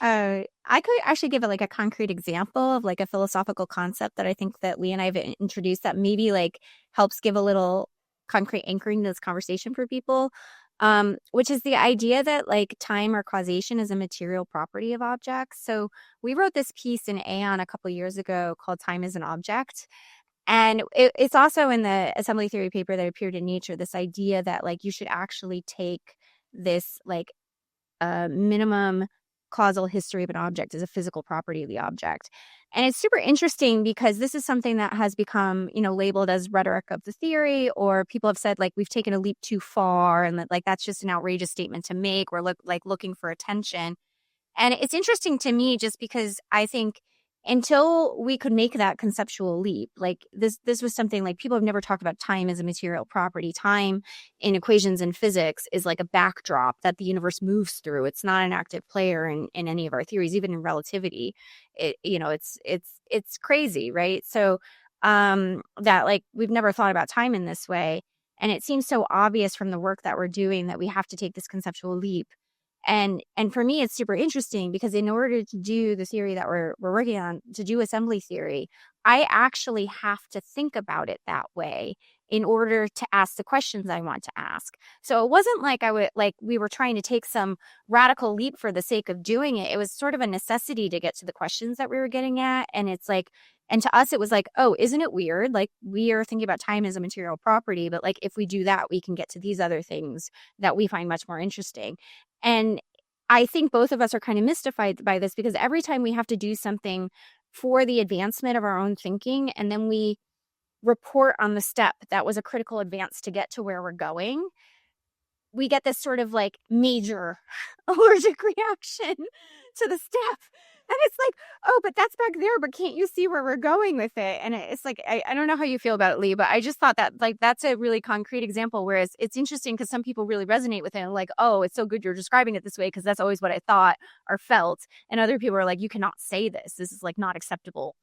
I could actually give like a concrete example of like a philosophical concept that I think that Lee and I have introduced that maybe like helps give a little concrete anchoring to this conversation for people, which is the idea that like time or causation is a material property of objects. So we wrote this piece in Aeon a couple years ago called Time is an Object. And it's also in the assembly theory paper that appeared in Nature, this idea that like you should actually take this like minimum causal history of an object as a physical property of the object. And it's super interesting because this is something that has become, labeled as rhetoric of the theory, or people have said like we've taken a leap too far and that like that's just an outrageous statement to make, or looking for attention. And it's interesting to me just because I think until we could make that conceptual leap, like this was something like people have never talked about time as a material property. Time in equations in physics is like a backdrop that the universe moves through. It's not an active player in any of our theories, even in relativity. It's crazy, right? So that like we've never thought about time in this way. And it seems so obvious from the work that we're doing that we have to take this conceptual leap. And for me, it's super interesting because in order to do the theory that we're working on, to do assembly theory, I actually have to think about it that way in order to ask the questions I want to ask. So it wasn't like we were trying to take some radical leap for the sake of doing it. It was sort of a necessity to get to the questions that we were getting at. And it's like, and to us, it was like, oh, isn't it weird? Like we are thinking about time as a material property, but like if we do that, we can get to these other things that we find much more interesting. And I think both of us are kind of mystified by this because every time we have to do something for the advancement of our own thinking, and then we report on the step that was a critical advance to get to where we're going, we get this sort of like major allergic reaction to the step. And it's like, oh, but that's back there, but can't you see where we're going with it? And it's like, I don't know how you feel about it, Lee, but I just thought that like that's a really concrete example, whereas it's interesting because some people really resonate with it and like, oh, it's so good you're describing it this way because that's always what I thought or felt. And other people are like, you cannot say this. This is like not acceptable